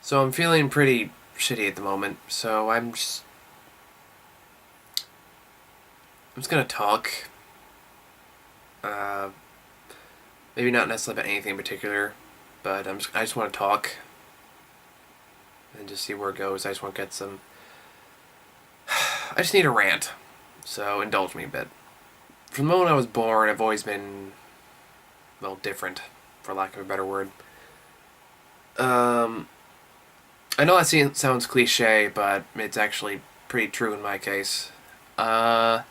So I'm feeling pretty shitty at the moment, so I'm just gonna talk. Uh, Maybe not necessarily about anything in particular, but I just want to talk and just see where it goes. I just want to get some. I just need a rant, so indulge me a bit. From the moment I was born, I've always been, well, different, for lack of a better word. Um, I know that sounds cliche, but it's actually pretty true in my case. Uh,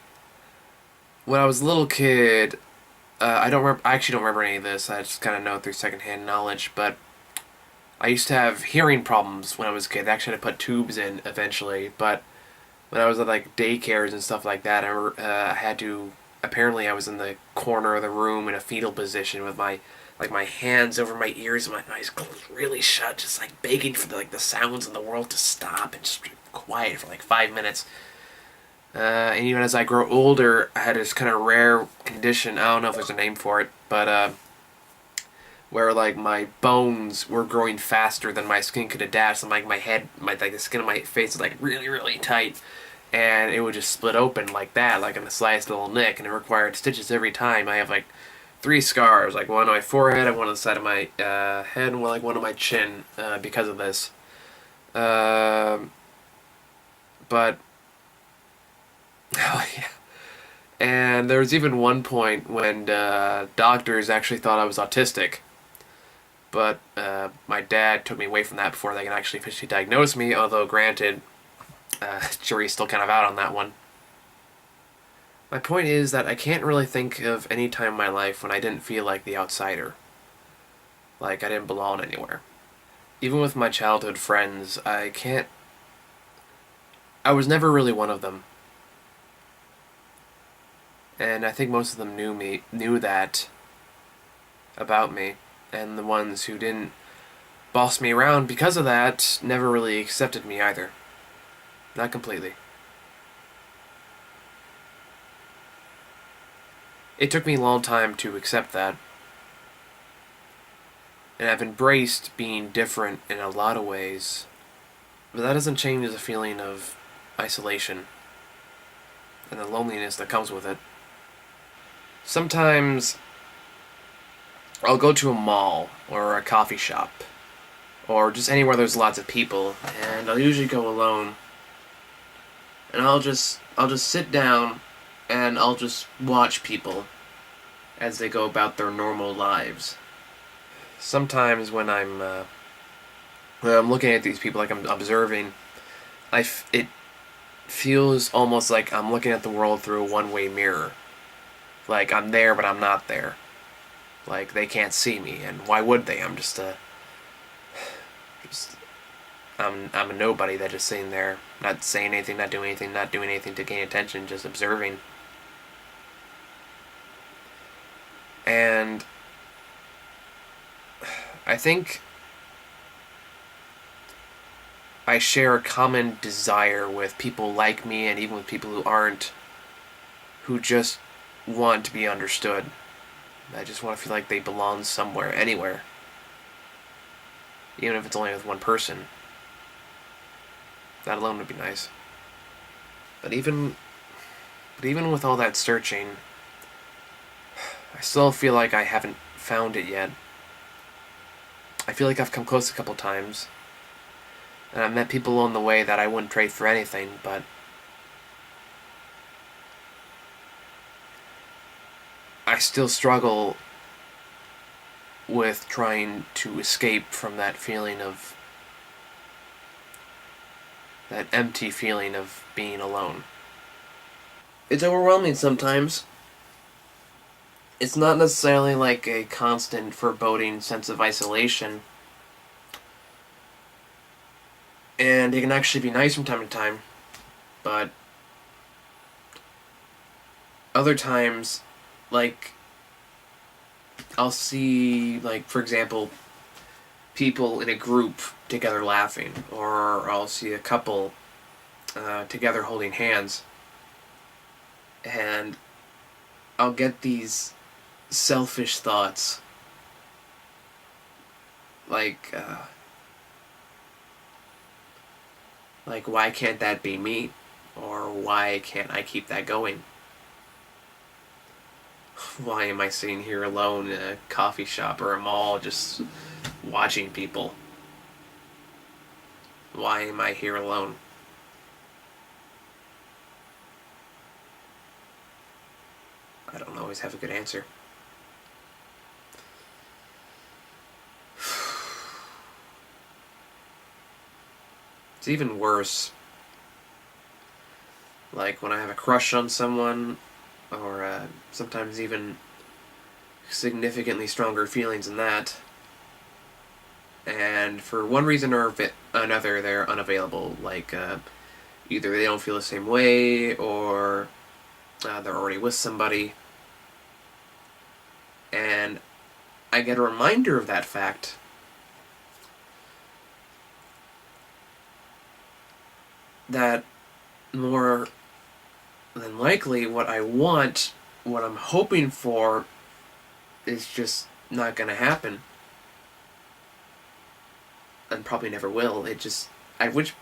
when I was a little kid, I don't remember. I actually don't remember any of this. I just kind of know it through secondhand knowledge. But I used to have hearing problems when I was a kid. They actually had to put tubes in eventually. But when I was at like daycares and stuff like that, I had to. Apparently, I was in the corner of the room in a fetal position with my hands over my ears and my eyes closed really shut, just like begging for the sounds in the world to stop and just quiet for like 5 minutes. And even as I grow older, I had this kind of rare condition. I don't know if there's a name for it, but where like my bones were growing faster than my skin could adapt. So like my head, like the skin of my face is like really really tight, and it would just split open like that, like in the slightest little nick, and it required stitches every time. I have like three scars, like one on my forehead, and one on the side of my head, and one on my chin because of this. Um but oh yeah. And there was even one point when doctors actually thought I was autistic. But my dad took me away from that before they can actually officially diagnose me, although granted, jury's still kind of out on that one. My point is that I can't really think of any time in my life when I didn't feel like the outsider. Like I didn't belong anywhere. Even with my childhood friends, I can't. I was never really one of them. And I think most of them knew that about me. And the ones who didn't boss me around because of that never really accepted me either. Not completely. It took me a long time to accept that. And I've embraced being different in a lot of ways. But that doesn't change the feeling of isolation and the loneliness that comes with it. Sometimes I'll go to a mall or a coffee shop or just anywhere there's lots of people, and I'll usually go alone. And I'll just sit down and I'll just watch people as they go about their normal lives. Sometimes when I'm looking at these people, like I'm observing, it feels almost like I'm looking at the world through a one-way mirror. Like I'm there, but I'm not there. Like they can't see me, and why would they? Just I'm a nobody that's just sitting there, not saying anything, not doing anything to gain attention, just observing. And I think I share a common desire with people like me and even with people who aren't, who just want to be understood. I just want to feel like they belong somewhere, anywhere. Even if it's only with one person. That alone would be nice. But even with all that searching, I still feel like I haven't found it yet. I feel like I've come close a couple times, and I've met people along the way that I wouldn't trade for anything, but I still struggle with trying to escape from that feeling of that empty feeling of being alone. It's overwhelming sometimes. It's not necessarily like a constant foreboding sense of isolation, and it can actually be nice from time to time, but other times, like, I'll see, like, for example, people in a group together laughing, or I'll see a couple together holding hands, and I'll get these selfish thoughts, like, Like, why can't that be me? Or why can't I keep that going? Why am I sitting here alone in a coffee shop or a mall just watching people? Why am I here alone? I don't always have a good answer. It's even worse, like when I have a crush on someone, or sometimes even significantly stronger feelings than that, and for one reason or another they're unavailable, like either they don't feel the same way, or they're already with somebody, and I get a reminder of that fact, that more than likely what I want, what I'm hoping for, is just not gonna happen. And probably never will. It just, I wish,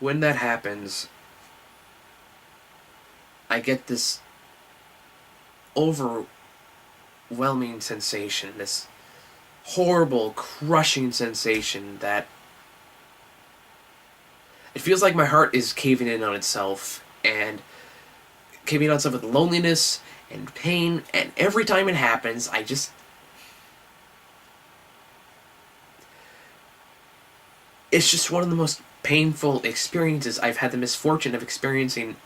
when that happens, I get this overwhelming sensation, this horrible, crushing sensation that it feels like my heart is caving in on itself, and caving on itself with loneliness and pain, and every time it happens, it's just one of the most painful experiences I've had the misfortune of experiencing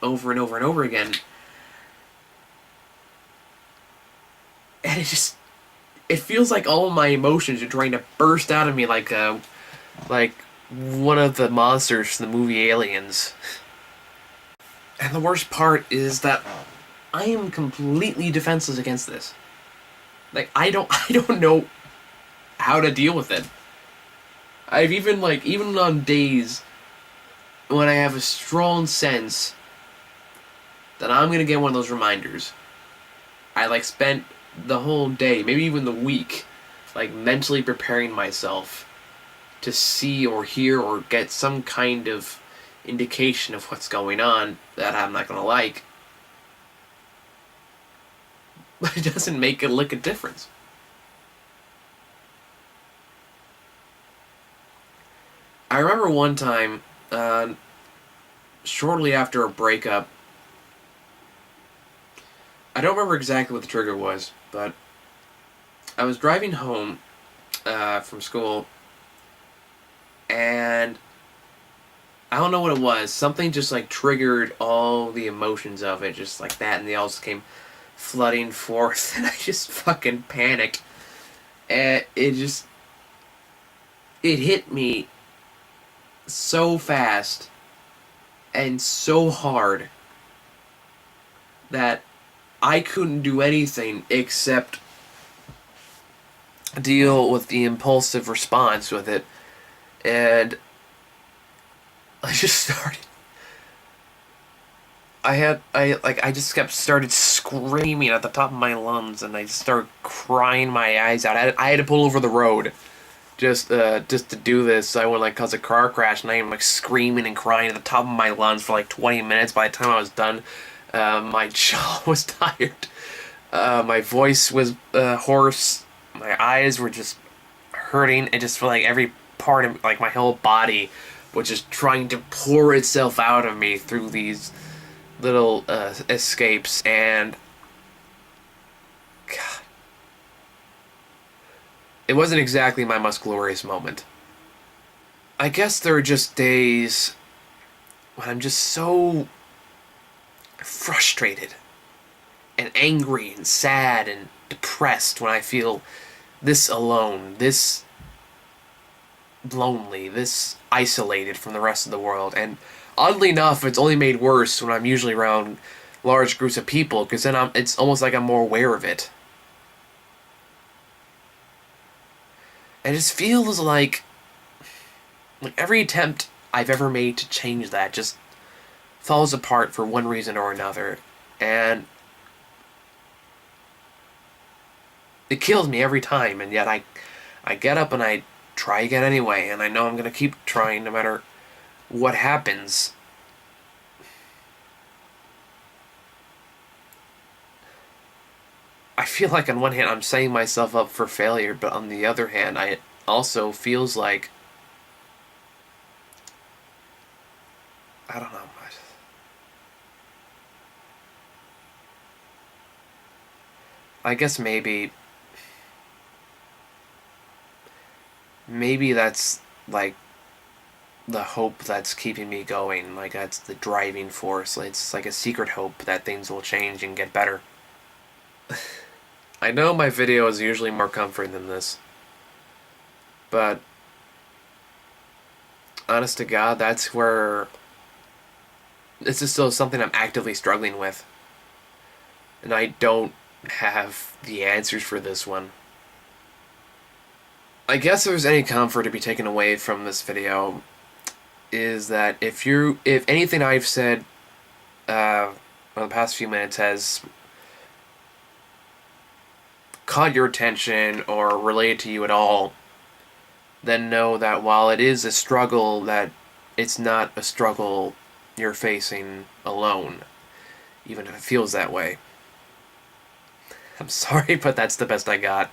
over and over and over again. And it feels like all my emotions are trying to burst out of me like one of the monsters from the movie Aliens. And the worst part is that I am completely defenseless against this. Like, I don't know how to deal with it. I've even on days when I have a strong sense that I'm gonna get one of those reminders, I spent the whole day, maybe even the week, mentally preparing myself to see or hear or get some kind of indication of what's going on that I'm not gonna like. But it doesn't make a lick of difference. I remember one time, shortly after a breakup, I don't remember exactly what the trigger was, but I was driving home from school, and I don't know what it was. Something just triggered all the emotions of it, just like that, and they all just came flooding forth, and I just fucking panicked. And it hit me so fast and so hard that I couldn't do anything except deal with the impulsive response with it. And I just started. I just started screaming at the top of my lungs, and I just started crying my eyes out. I had to pull over the road just to do this. I wouldn't cause a car crash, and I am screaming and crying at the top of my lungs for 20 minutes. By the time I was done, my jaw was tired. My voice was hoarse. My eyes were just hurting. It just felt like every part of my whole body was just trying to pour itself out of me through these little escapes. And God, it wasn't exactly my most glorious moment. I guess there are just days when I'm just so frustrated and angry and sad and depressed, when I feel this alone, this lonely, this isolated from the rest of the world. And oddly enough, it's only made worse when I'm usually around large groups of people, because then it's almost like I'm more aware of it. And it just feels like every attempt I've ever made to change that just falls apart for one reason or another. And it kills me every time. And yet I get up and I try again anyway, and I know I'm going to keep trying no matter what happens. I feel like on one hand I'm setting myself up for failure, but on the other hand, I also feels like, I don't know. I guess maybe that's like the hope that's keeping me going. Like that's the driving force. It's like a secret hope that things will change and get better. I know my video is usually more comforting than this, but honest to God, that's where this is still something I'm actively struggling with. And I don't have the answers for this one. I guess if there's any comfort to be taken away from this video, is that if anything I've said in the past few minutes has caught your attention or related to you at all, then know that while it is a struggle, that it's not a struggle you're facing alone, even if it feels that way. I'm sorry, but that's the best I got.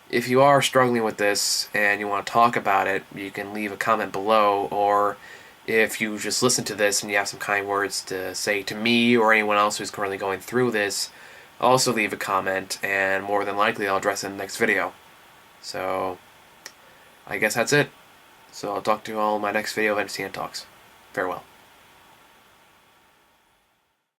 If you are struggling with this and you want to talk about it, you can leave a comment below, or if you just listen to this and you have some kind words to say to me or anyone else who's currently going through this, also leave a comment, and more than likely I'll address it in the next video. So, I guess that's it. So I'll talk to you all in my next video of NCN Talks. Farewell.